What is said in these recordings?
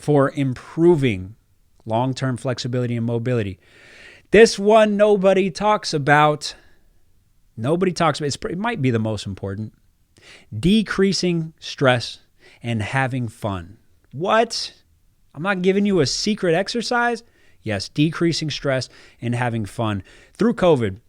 for improving long-term flexibility and mobility. This one nobody talks about. It might be the most important. Decreasing stress and having fun. What? I'm not giving you a secret exercise. Yes, decreasing stress and having fun. Through COVID,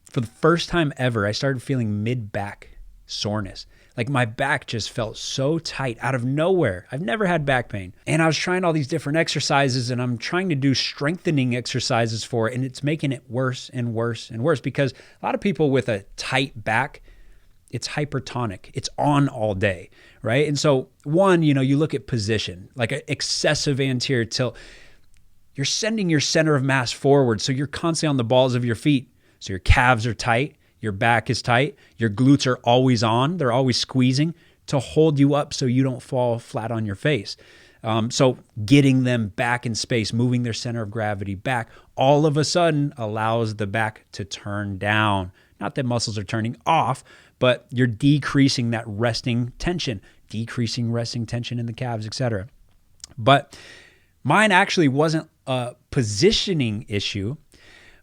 for the first time ever, I started feeling mid-back soreness. Like my back just felt so tight out of nowhere. I've never had back pain. And I was trying all these different exercises, and I'm trying to do strengthening exercises for it, and it's making it worse and worse and worse, because a lot of people with a tight back, it's hypertonic. It's on all day, right? And so one, you look at position, like an excessive anterior tilt. You're sending your center of mass forward, so you're constantly on the balls of your feet. So your calves are tight. Your back is tight. Your glutes are always on. They're always squeezing to hold you up so you don't fall flat on your face. So getting them back in space, moving their center of gravity back, all of a sudden allows the back to turn down. Not that muscles are turning off, but you're decreasing that resting tension in the calves, etc. But mine actually wasn't a positioning issue.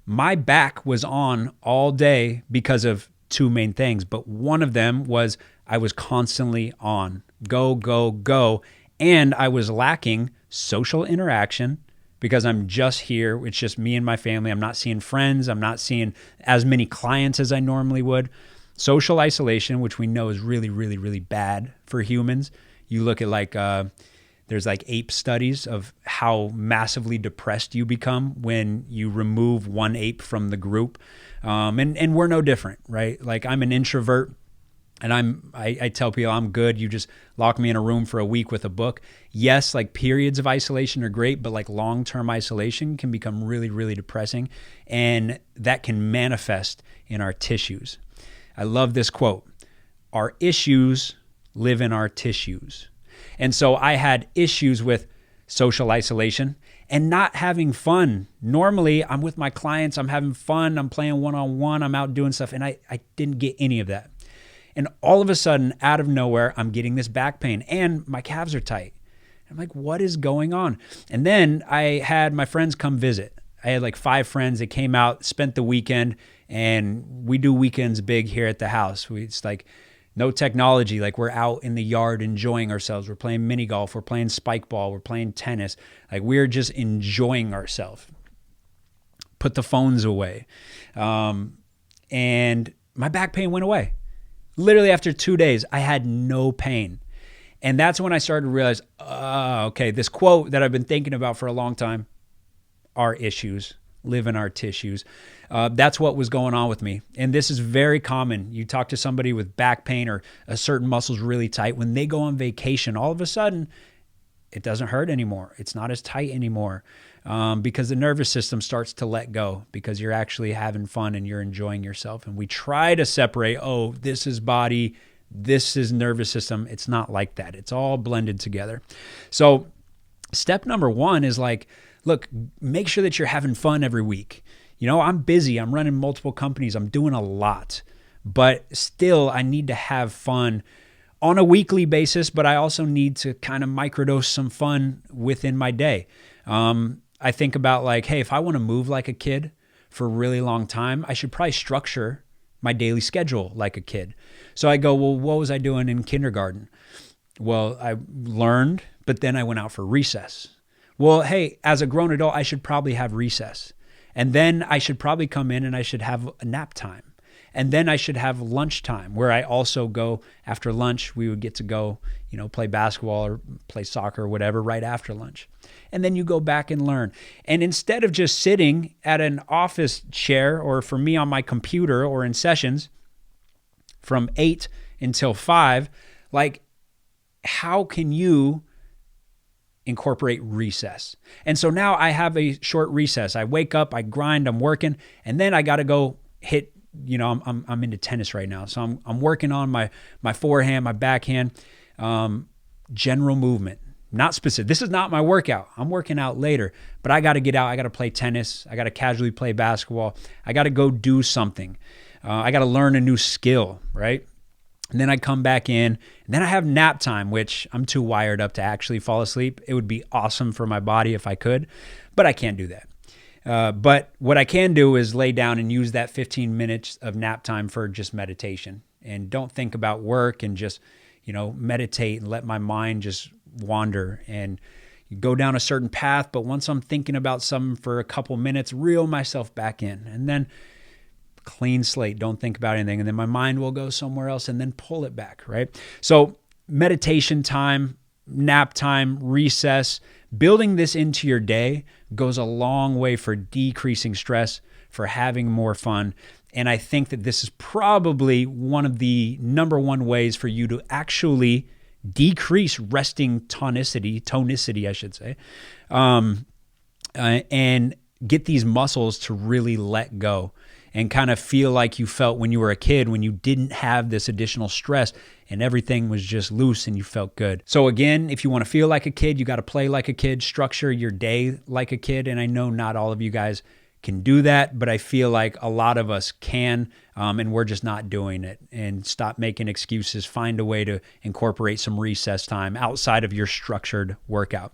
My back was on all day because of two main things, but one of them was I was constantly on, go, go, go, and I was lacking social interaction because I'm just here. It's just me and my family. I'm not seeing friends. I'm not seeing as many clients as I normally would. Social isolation, which we know is really, really, really bad for humans. You look at there's ape studies of how massively depressed you become when you remove one ape from the group. And we're no different, right? Like I'm an introvert, and I tell people I'm good. You just lock me in a room for a week with a book. Yes, periods of isolation are great, but long-term isolation can become really, really depressing, and that can manifest in our tissues. I love this quote: "Our issues live in our tissues." And so I had issues with social isolation and not having fun. Normally, I'm with my clients, I'm having fun, I'm playing one-on-one, I'm out doing stuff, and I didn't get any of that. And all of a sudden, out of nowhere, I'm getting this back pain, and my calves are tight. I'm like, what is going on? And then I had my friends come visit. I had 5 friends that came out, spent the weekend, and we do weekends big here at the house. It's no technology. We're out in the yard enjoying ourselves. We're playing mini golf. We're playing spike ball. We're playing tennis. We're just enjoying ourselves. Put the phones away. And my back pain went away. Literally after 2 days, I had no pain. And that's when I started to realize, okay, this quote that I've been thinking about for a long time, our issues live in our tissues. That's what was going on with me. And this is very common. You talk to somebody with back pain or a certain muscle's really tight. When they go on vacation, all of a sudden, it doesn't hurt anymore. It's not as tight anymore because the nervous system starts to let go because you're actually having fun and you're enjoying yourself. And we try to separate, this is body, this is nervous system. It's not like that. It's all blended together. So step number 1 is look, make sure that you're having fun every week. I'm busy. I'm running multiple companies. I'm doing a lot, but still I need to have fun on a weekly basis, but I also need to kind of microdose some fun within my day. I think about hey, if I want to move like a kid for a really long time, I should probably structure my daily schedule like a kid. So I go, well, what was I doing in kindergarten? Well, I learned, but then I went out for recess. Well, hey, as a grown adult, I should probably have recess. And then I should probably come in and I should have a nap time. And then I should have lunchtime where I also go after lunch. We would get to go, play basketball or play soccer or whatever right after lunch. And then you go back and learn. And instead of just sitting at an office chair or for me on my computer or in sessions from 8 until 5, how can you incorporate recess? And so now I have a short recess. I wake up, I grind, I'm working, and then I got to go hit, I'm into tennis right now. So I'm working on my forehand, my backhand, general movement, not specific. This is not my workout. I'm working out later, but I got to get out. I got to play tennis. I got to casually play basketball. I got to go do something. I got to learn a new skill, right? And then I come back in, and then I have nap time, which I'm too wired up to actually fall asleep. It would be awesome for my body if I could, but I can't do that. But what I can do is lay down and use that 15 minutes of nap time for just meditation, and don't think about work, and just, meditate and let my mind just wander and go down a certain path. But once I'm thinking about something for a couple minutes, reel myself back in, and then clean slate, don't think about anything. And then my mind will go somewhere else, and then pull it back, right? So meditation time, nap time, recess, building this into your day goes a long way for decreasing stress, for having more fun. And I think that this is probably one of the number one ways for you to actually decrease resting tonicity, I should say, and get these muscles to really let go and kind of feel like you felt when you were a kid, when you didn't have this additional stress and everything was just loose and you felt good. So again, if you want to feel like a kid, you got to play like a kid, structure your day like a kid. And I know not all of you guys can do that, but I feel like a lot of us can, and we're just not doing it. And stop making excuses. Find a way to incorporate some recess time outside of your structured workout.